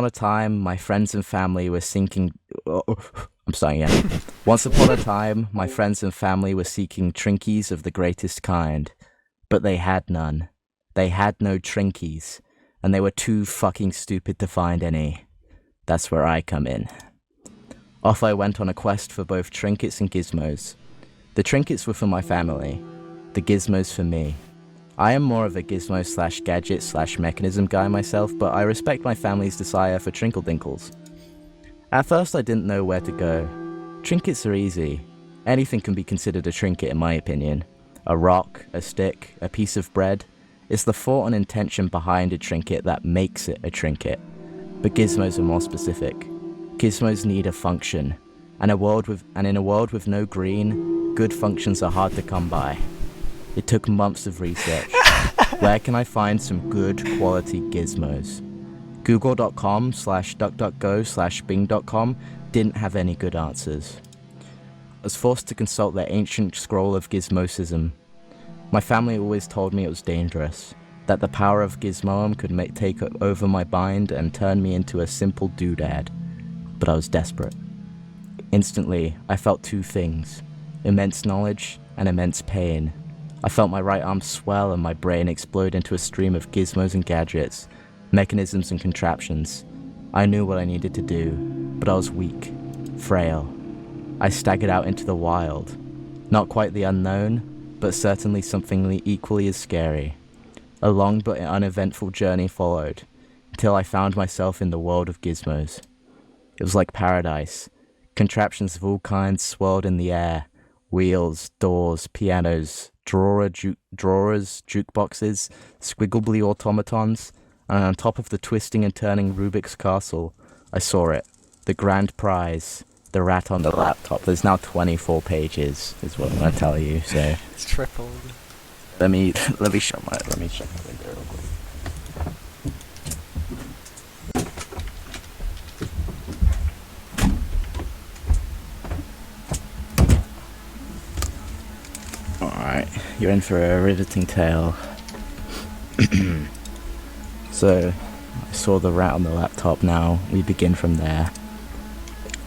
upon a time, my friends and family were seeking... I'm starting again. Once upon a time, my friends and family were seeking trinkies of the greatest kind. But they had none. They had no trinkies. And they were too fucking stupid to find any. That's where I come in. Off I went on a quest for both trinkets and gizmos. The trinkets were for my family. The gizmos for me. I am more of a gizmo/gadget/mechanism guy myself, but I respect my family's desire for trinkle-dinkles. At first I didn't know where to go. Trinkets are easy. Anything can be considered a trinket in my opinion. A rock, a stick, a piece of bread. It's the thought and intention behind a trinket that makes it a trinket. But gizmos are more specific. Gizmos need a function. And in a world with no green, good functions are hard to come by. It took months of research. Where can I find some good quality gizmos? Google.com/DuckDuckGo/Bing.com didn't have any good answers. I was forced to consult their ancient scroll of gizmosism. My family always told me it was dangerous, that the power of gizmoem could take over my mind and turn me into a simple doodad. But I was desperate. Instantly, I felt two things: immense knowledge and immense pain. I felt my right arm swell and my brain explode into a stream of gizmos and gadgets, mechanisms and contraptions. I knew what I needed to do, but I was weak, frail. I staggered out into the wild. Not quite the unknown, but certainly something equally as scary. A long but uneventful journey followed, until I found myself in the world of gizmos. It was like paradise. Contraptions of all kinds swirled in the air. Wheels, doors, pianos, drawers, jukeboxes, squiggly automatons, and on top of the twisting and turning Rubik's castle, I saw it. The grand prize. The rat on the laptop. There's now 24 pages, is what I'm gonna tell you. So it's tripled. Let me shut my window real quick. Alright, you're in for a riveting tale. So, I saw the rat on the laptop. Now we begin from there.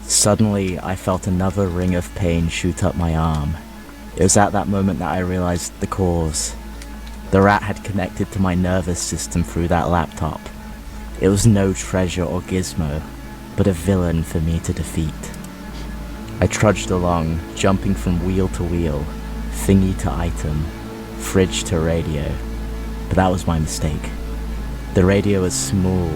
Suddenly, I felt another ring of pain shoot up my arm. It was at that moment that I realized the cause. The rat had connected to my nervous system through that laptop. It was no treasure or gizmo, but a villain for me to defeat. I trudged along, jumping from wheel to wheel, thingy to item, fridge to radio. But that was my mistake. The radio was small,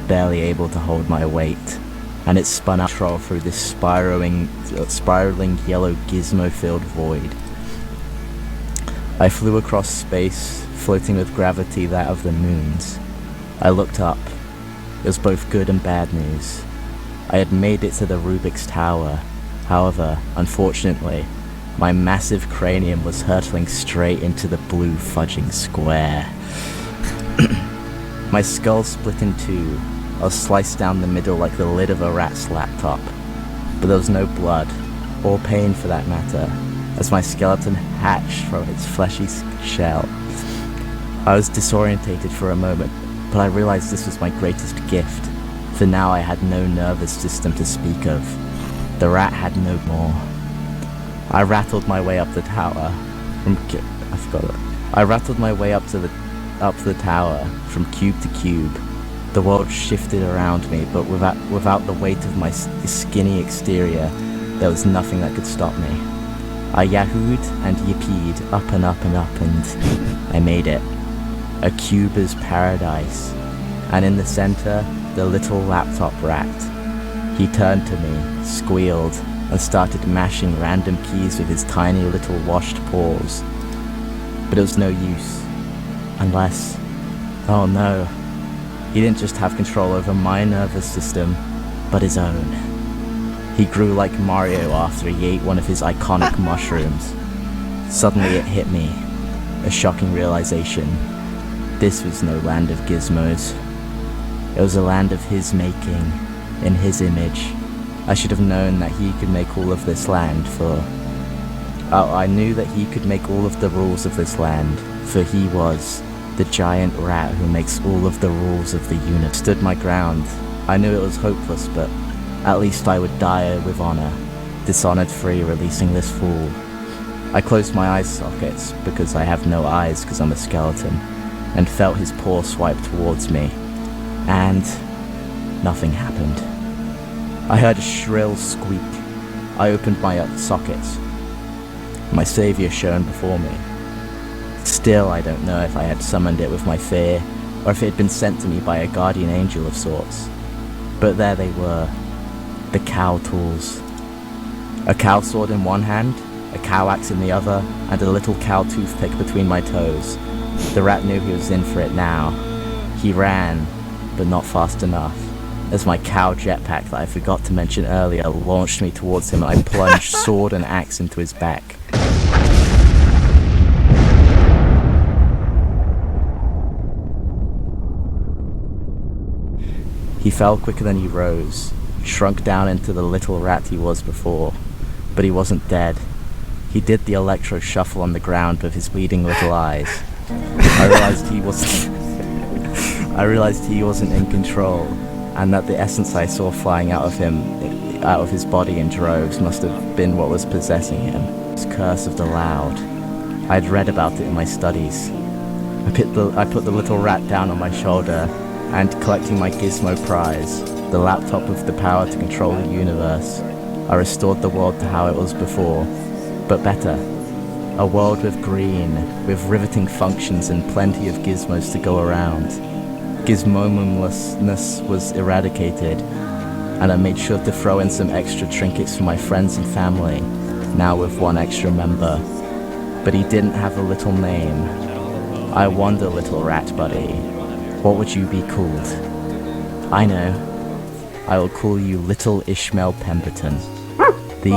barely able to hold my weight, and it spun out control through this spiraling yellow gizmo-filled void. I flew across space, floating with gravity that of the moons. I looked up. It was both good and bad news. I had made it to the Rubik's Tower. However, unfortunately, my massive cranium was hurtling straight into the blue fudging square. My skull split in two. I was sliced down the middle like the lid of a rat's laptop. But there was no blood, or pain for that matter, as my skeleton hatched from its fleshy shell. I was disorientated for a moment, but I realized this was my greatest gift, for now I had no nervous system to speak of. The rat had no more. I rattled my way up the tower I rattled my way up the tower from cube to cube. The world shifted around me, but without the weight of my skinny exterior, there was nothing that could stop me. I yahooed and yippied up and up and up, and I made it. A cuber's paradise. And in the center, the little laptop rat. He turned to me, squealed, and started mashing random keys with his tiny little washed paws. But it was no use. Unless... oh no. He didn't just have control over my nervous system, but his own. He grew like Mario after he ate one of his iconic mushrooms. Suddenly it hit me. A shocking realization. This was no land of gizmos. It was a land of his making, in his image. I should have known that he could make all of this land, I knew that he could make all of the rules of this land, for he was the giant rat who makes all of the rules of the universe. Stood my ground, I knew it was hopeless, but at least I would die with honor, dishonored free, releasing this fool. I closed my eye sockets, because I have no eyes because I'm a skeleton, and felt his paw swipe towards me, and nothing happened. I heard a shrill squeak. I opened my sockets. My savior shone before me. Still, I don't know if I had summoned it with my fear, or if it had been sent to me by a guardian angel of sorts. But there they were, the cow tools. A cow sword in one hand, a cow axe in the other, and a little cow toothpick between my toes. The rat knew he was in for it now. He ran, but not fast enough, as my cow jetpack that I forgot to mention earlier launched me towards him, and I plunged sword and axe into his back. He fell quicker than he rose, shrunk down into the little rat he was before, but he wasn't dead. He did the electro shuffle on the ground with his bleeding little eyes. I realized he wasn't in control, and that the essence I saw flying out of his body in droves must have been what was possessing him. This curse of the loud. I had read about it in my studies. I put the little rat down on my shoulder, and collecting my Gizmo prize, the laptop with the power to control the universe, I restored the world to how it was before, but better. A world with green, with riveting functions and plenty of gizmos to go around. Gizmomumlessness was eradicated, and I made sure to throw in some extra trinkets for my friends and family, now with one extra member. But he didn't have a little name. I wonder, little rat buddy, what would you be called? I know. I will call you Little Ishmael Pemberton. The